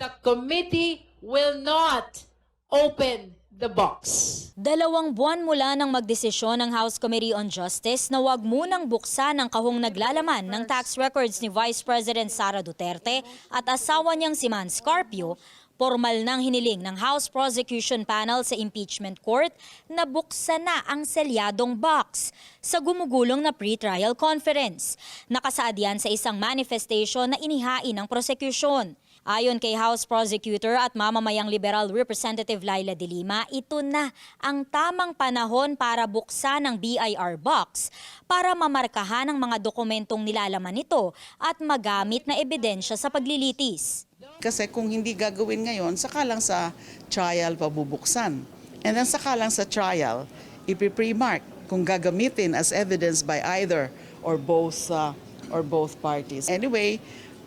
The committee will not open the box. 2 buwan mula nang magdesisyon ng House Committee on Justice na huwag munang buksan ang kahong naglalaman ng tax records ni Vice President Sara Duterte at asawa niyang si Man Scarpio, formal nang hiniling ng House Prosecution Panel sa Impeachment Court na buksan na ang selyadong box sa gumugulong na pre-trial conference. Nakasaad yan sa isang manifestation na inihain ng prosecution. Ayon kay House Prosecutor at mamamayang Liberal Representative Laila De Lima, ito na ang tamang panahon para buksan ang BIR box para mamarkahan ang mga dokumentong nilalaman nito at magamit na ebidensya sa paglilitis. Kasi kung hindi gagawin ngayon, saka lang sa trial pabubuksan. And then saka lang sa trial, ipi-pre-mark kung gagamitin as evidence by either or both parties. Anyway,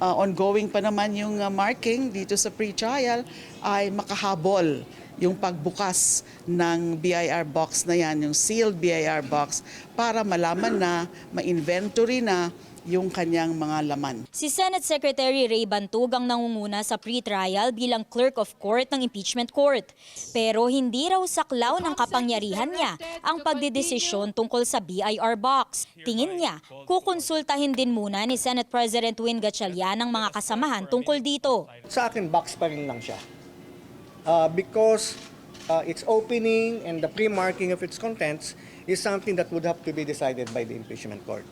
ongoing pa naman yung marking dito sa pre-trial ay makahabol yung pagbukas ng BIR box na yan, yung sealed BIR box, para malaman na, ma-inventory na yung kanyang mga laman. Si Senate Secretary Ray Bantug ang nangunguna sa pre-trial bilang Clerk of Court ng Impeachment Court. Pero hindi raw saklaw ng kapangyarihan niya ang pagdedesisyon tungkol sa BIR box. Tingin niya, kukonsultahin din muna ni Senate President Win Gatchalian ang mga kasamahan tungkol dito. Sa akin, box pa rin lang siya. Because its opening and the pre-marking of its contents is something that would have to be decided by the impeachment court.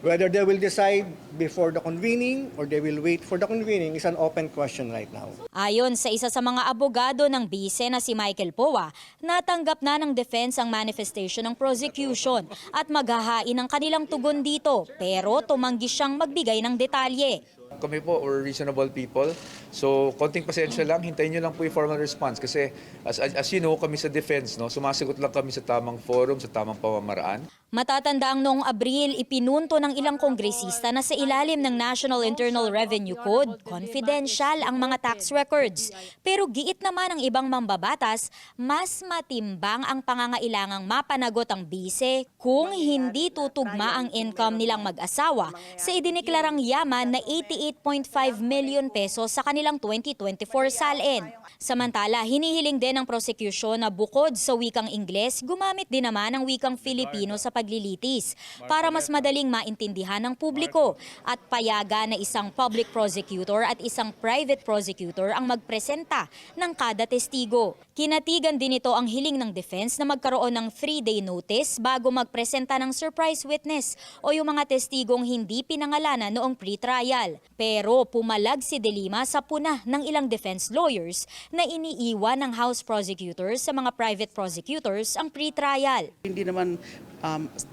Whether they will decide before the convening or they will wait for the convening is an open question right now. Ayon sa isa sa mga abogado ng bise na si Michael Poa, natanggap na ng defense ang manifestation ng prosecution at maghahain ang kanilang tugon dito, pero tumanggi siyang magbigay ng detalye. Kami po, we're reasonable people. So, konting pasensya lang. Hintayin nyo lang po yung formal response. Kasi, as you know, kami sa defense, no, sumasagot lang kami sa tamang forum, sa tamang pamamaraan. Matatandaang noong Abril, ipinunto ng ilang kongresista na sa ilalim ng National Internal Revenue Code, confidential ang mga tax records. Pero giit naman ng ibang mambabatas, mas matimbang ang pangangailangang mapanagot ang bise kung hindi tutugma ang income nilang mag-asawa sa idineklarang yaman na 88.5 million pesos sa kanilang 2024 salin. Samantala, hinihiling din ng prosecution na bukod sa wikang Ingles, gumamit din naman ang wikang Filipino sa paglilitis para mas madaling maintindihan ng publiko at payagan na isang public prosecutor at isang private prosecutor ang magpresenta ng kada testigo. Kinatigan din ito ang hiling ng defense na magkaroon ng 3-day notice bago magpresenta ng surprise witness o yung mga testigong hindi pinangalanan noong pre-trial. Pero pumalag si De Lima sa puna ng ilang defense lawyers na iniiwan ng House prosecutors sa mga private prosecutors ang pre-trial. Hindi naman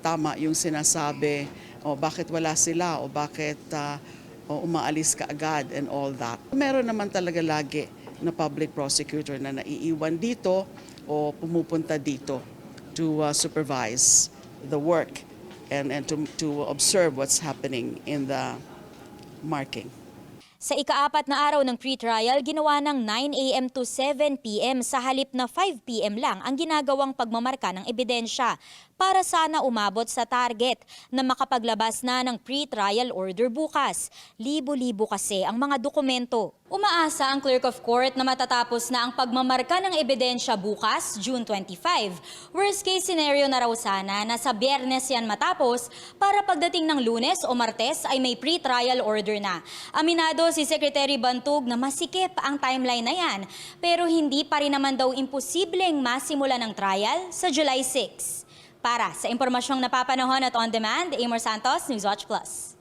tama yung sinasabi, bakit wala sila o bakit umaalis ka agad and all that. Meron naman talaga lagi na public prosecutor na naiiwan dito o pumupunta dito to supervise the work and to observe what's happening in the marking. Sa ika-4 na araw ng pre-trial, ginawa ng 9 a.m. to 7 p.m. sa halip na 5 p.m. lang ang ginagawang pagmamarka ng ebidensya para sana umabot sa target na makapaglabas na ng pre-trial order bukas. Libo-libo kasi ang mga dokumento. Umaasa ang Clerk of Court na matatapos na ang pagmamarka ng ebidensya bukas, June 25. Worst case scenario na raw sana na sa Biyernes yan matapos para pagdating ng Lunes o Martes ay may pre-trial order na. Aminado si Secretary Bantug na masikip ang timeline na yan, pero hindi pa rin naman daw imposibleng masimula ng trial sa July 6. Para sa impormasyong napapanahon at on demand, Amor Santos, Newswatch Plus.